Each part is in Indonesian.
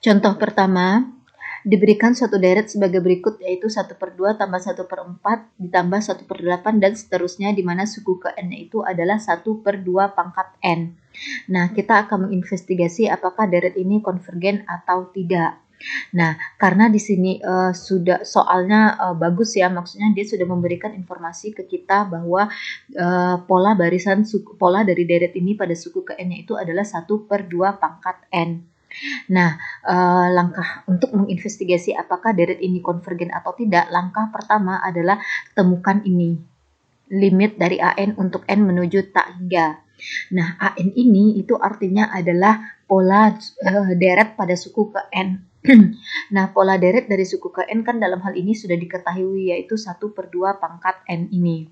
Contoh pertama, diberikan suatu deret sebagai berikut, yaitu 1/2 tambah 1/4 ditambah 1/8 dan seterusnya, di mana suku ke n itu adalah 1/2 pangkat n. Nah, kita akan menginvestigasi apakah deret ini konvergen atau tidak. Nah, karena di sini sudah soalnya bagus ya, maksudnya dia sudah memberikan informasi ke kita bahwa pola dari deret ini pada suku ke n-nya itu adalah 1/2 pangkat n. Nah, langkah untuk menginvestigasi apakah deret ini konvergen atau tidak, langkah pertama adalah temukan ini, limit dari AN untuk N menuju tak hingga. Nah, AN ini itu artinya adalah pola deret pada suku ke N. Nah, pola deret dari suku ke N kan dalam hal ini sudah diketahui, yaitu 1/2 pangkat N ini.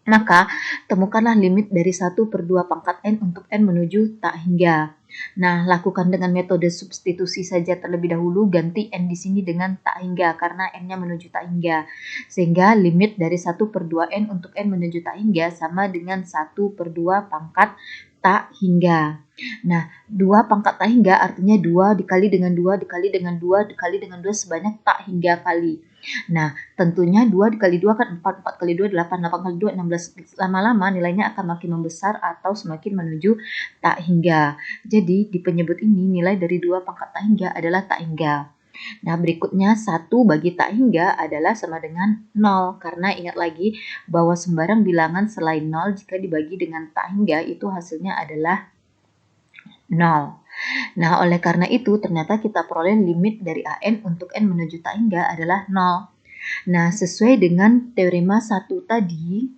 Maka, temukanlah limit dari 1/2 pangkat N untuk N menuju tak hingga. Nah, lakukan dengan metode substitusi saja terlebih dahulu, ganti N di sini dengan tak hingga, karena N-nya menuju tak hingga. Sehingga limit dari 1/2 N untuk N menuju tak hingga sama dengan 1/2 pangkat tak hingga. Nah, 2 pangkat tak hingga artinya 2 dikali dengan 2 dikali dengan 2 dikali dengan 2 sebanyak tak hingga kali. Nah, tentunya 2 dikali 2 kan 4, 4 kali 2 8, 8 kali 2 16. Lama-lama nilainya akan makin membesar atau semakin menuju tak hingga. Jadi, di penyebut ini nilai dari 2 pangkat tak hingga adalah tak hingga. Nah, berikutnya 1 bagi tak hingga adalah sama dengan 0. Karena ingat lagi bahwa sembarang bilangan selain 0 jika dibagi dengan tak hingga itu hasilnya adalah 0. Nah, oleh karena itu ternyata kita peroleh limit dari AN untuk N menuju tak hingga adalah 0. Nah, sesuai dengan teorema 1 tadi,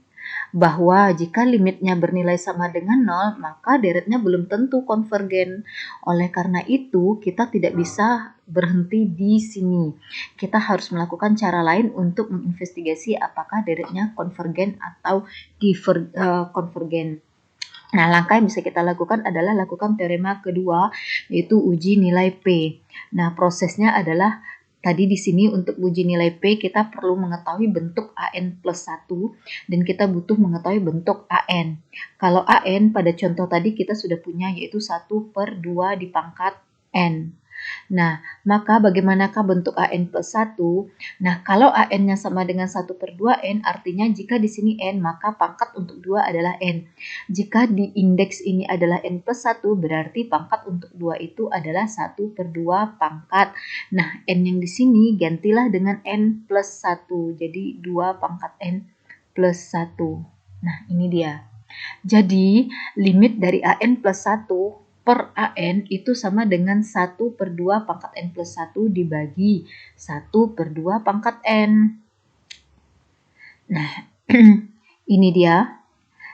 bahwa jika limitnya bernilai sama dengan 0, maka deretnya belum tentu konvergen. Oleh karena itu, kita tidak bisa berhenti di sini. Kita harus melakukan cara lain untuk menginvestigasi apakah deretnya konvergen atau konvergen. Nah, langkah yang bisa kita lakukan adalah lakukan teorema kedua, yaitu uji nilai P. Nah, prosesnya adalah tadi di sini untuk uji nilai P kita perlu mengetahui bentuk AN plus 1 dan kita butuh mengetahui bentuk AN. Kalau AN pada contoh tadi kita sudah punya, yaitu 1/2 di pangkat N. Nah, maka bagaimanakah bentuk AN plus 1? Nah, kalau AN-nya sama dengan 1/2 N, artinya jika di sini N, maka pangkat untuk 2 adalah N. Jika di indeks ini adalah N plus 1, berarti pangkat untuk 2 itu adalah 1/2 pangkat. Nah, N yang di sini gantilah dengan N plus 1. Jadi, 2 pangkat N plus 1. Nah, ini dia. Jadi, limit dari AN plus 1 per AN itu sama dengan 1/2 pangkat N plus 1 dibagi 1/2 pangkat N. Nah, ini dia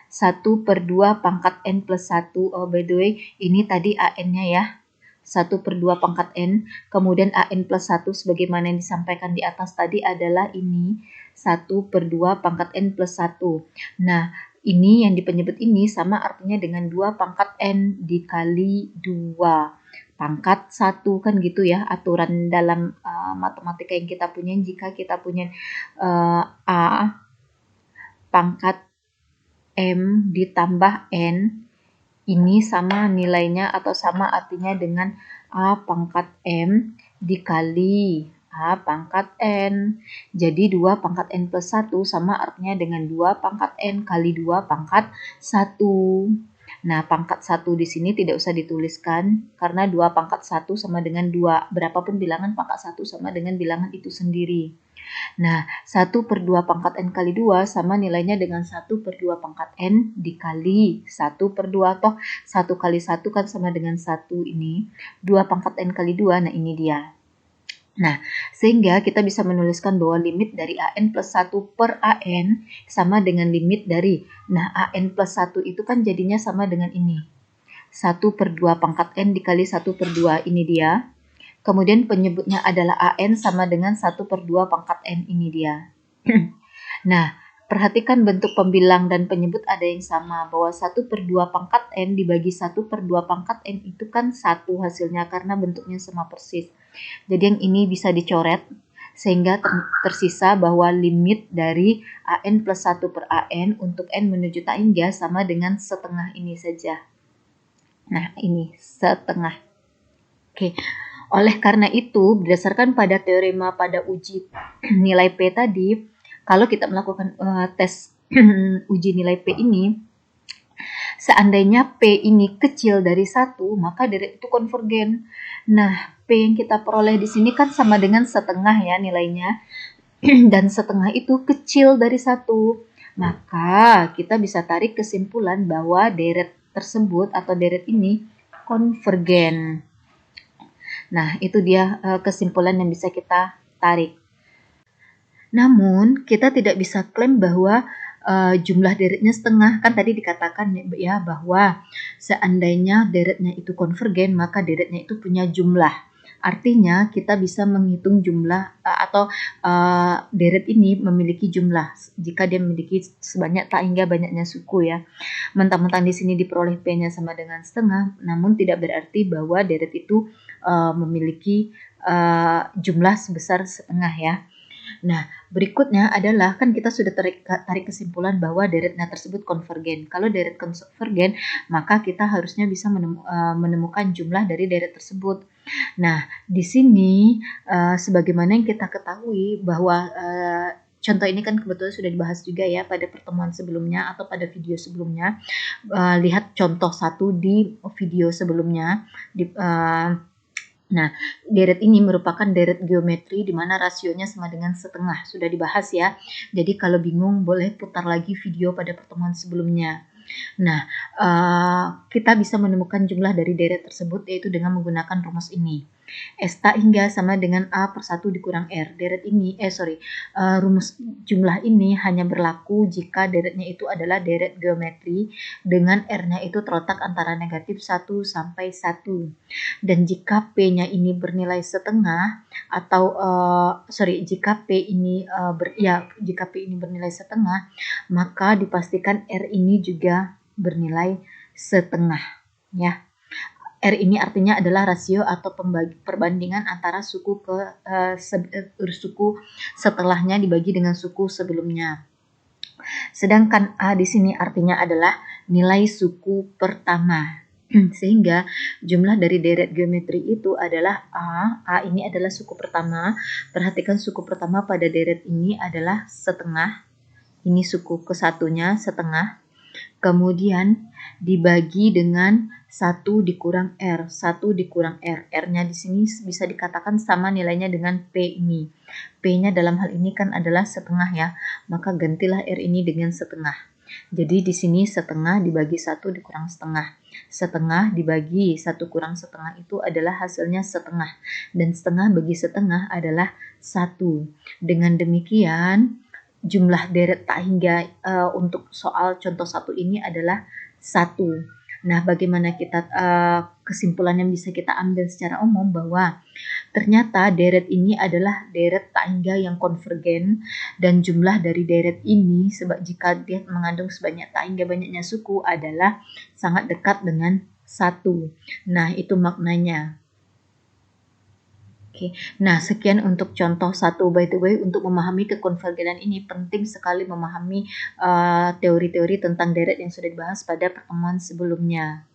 1/2 pangkat N plus 1. Oh, by the way, ini tadi AN-nya ya. 1/2 pangkat N. Kemudian AN plus 1 sebagaimana yang disampaikan di atas tadi adalah ini 1/2 pangkat N plus 1. Nah, ini yang di penyebut ini sama artinya dengan 2 pangkat N dikali 2 pangkat 1 kan gitu ya aturan dalam matematika yang kita punya. Jika kita punya A pangkat M ditambah N, ini sama nilainya atau sama artinya dengan A pangkat M dikali A pangkat N. Jadi 2 pangkat N plus 1 sama artinya dengan 2 pangkat N kali 2 pangkat 1. Nah, pangkat 1 di sini tidak usah dituliskan karena 2 pangkat 1 sama dengan 2. Berapapun bilangan pangkat 1 sama dengan bilangan itu sendiri. Nah, 1/2 pangkat N kali 2 sama nilainya dengan 1/2 pangkat N dikali 1/2. Toh 1 kali 1 kan sama dengan 1 ini. 2 pangkat N kali 2, nah ini dia. Nah, sehingga kita bisa menuliskan bahwa limit dari AN plus 1 per AN sama dengan limit dari, nah AN plus 1 itu kan jadinya sama dengan ini. 1/2 pangkat N dikali 1/2, ini dia. Kemudian penyebutnya adalah AN sama dengan 1/2 pangkat N, ini dia. Nah, perhatikan bentuk pembilang dan penyebut ada yang sama, bahwa 1/2 pangkat N dibagi 1/2 pangkat N itu kan 1 hasilnya karena bentuknya sama persis. Jadi yang ini bisa dicoret sehingga tersisa bahwa limit dari AN plus 1 per AN untuk N menuju tak hingga sama dengan setengah ini saja. Nah, ini setengah. Oke. Oleh karena itu, berdasarkan pada teorema pada uji nilai P tadi, kalau kita melakukan tes uji nilai P ini, seandainya P ini kecil dari 1, maka deret itu konvergen. Nah, P yang kita peroleh di sini kan sama dengan setengah ya nilainya, dan setengah itu kecil dari 1. Maka kita bisa tarik kesimpulan bahwa deret tersebut atau deret ini konvergen. Nah, itu dia kesimpulan yang bisa kita tarik. Namun, kita tidak bisa klaim bahwa jumlah deretnya setengah. Kan tadi dikatakan ya bahwa seandainya deretnya itu konvergen, maka deretnya itu punya jumlah. Artinya kita bisa menghitung jumlah atau deret ini memiliki jumlah jika dia memiliki sebanyak tak hingga banyaknya suku ya. Mentang-mentang di sini diperoleh P-nya sama dengan setengah, namun tidak berarti bahwa deret itu memiliki jumlah sebesar setengah ya. Nah, berikutnya adalah kan kita sudah tarik kesimpulan bahwa deretnya tersebut konvergen. Kalau deret konvergen, maka kita harusnya bisa menemukan jumlah dari deret tersebut. Nah, di sini sebagaimana yang kita ketahui bahwa contoh ini kan kebetulan sudah dibahas juga ya pada pertemuan sebelumnya atau pada video sebelumnya. Lihat contoh 1 di video sebelumnya. Nah, deret ini merupakan deret geometri di mana rasionya sama dengan setengah. Sudah dibahas ya. Jadi kalau bingung boleh putar lagi video pada pertemuan sebelumnya. Nah, kita bisa menemukan jumlah dari deret tersebut yaitu dengan menggunakan rumus ini. S tak hingga sama dengan A per 1 dikurang R. Deret ini, rumus jumlah ini hanya berlaku jika deretnya itu adalah deret geometri dengan R-nya itu terletak antara negatif 1 sampai 1. Dan jika P-nya ini bernilai setengah atau jika P ini bernilai setengah, maka dipastikan R ini juga bernilai setengah ya. R ini artinya adalah rasio atau perbandingan antara suku suku setelahnya dibagi dengan suku sebelumnya. Sedangkan A di sini artinya adalah nilai suku pertama. Sehingga jumlah dari deret geometri itu adalah A. A ini adalah suku pertama. Perhatikan suku pertama pada deret ini adalah setengah. Ini suku kesatunya setengah. Kemudian dibagi dengan 1 dikurang R. 1 dikurang R. R-nya di sini bisa dikatakan sama nilainya dengan P ini. P-nya dalam hal ini kan adalah setengah ya. Maka gantilah R ini dengan setengah. Jadi di sini setengah dibagi 1 dikurang setengah. Setengah dibagi 1 kurang setengah itu adalah hasilnya setengah. Dan setengah bagi setengah adalah 1. Dengan demikian, jumlah deret tak hingga untuk soal contoh 1 ini adalah 1. Nah, bagaimana kita kesimpulan yang bisa kita ambil secara umum bahwa ternyata deret ini adalah deret tak hingga yang konvergen dan jumlah dari deret ini jika dia mengandung sebanyak tak hingga banyaknya suku adalah sangat dekat dengan 1. Nah, itu maknanya. Oke, nah sekian untuk contoh 1. By the way, untuk memahami kekonvergenan ini penting sekali memahami teori-teori tentang deret yang sudah dibahas pada pertemuan sebelumnya.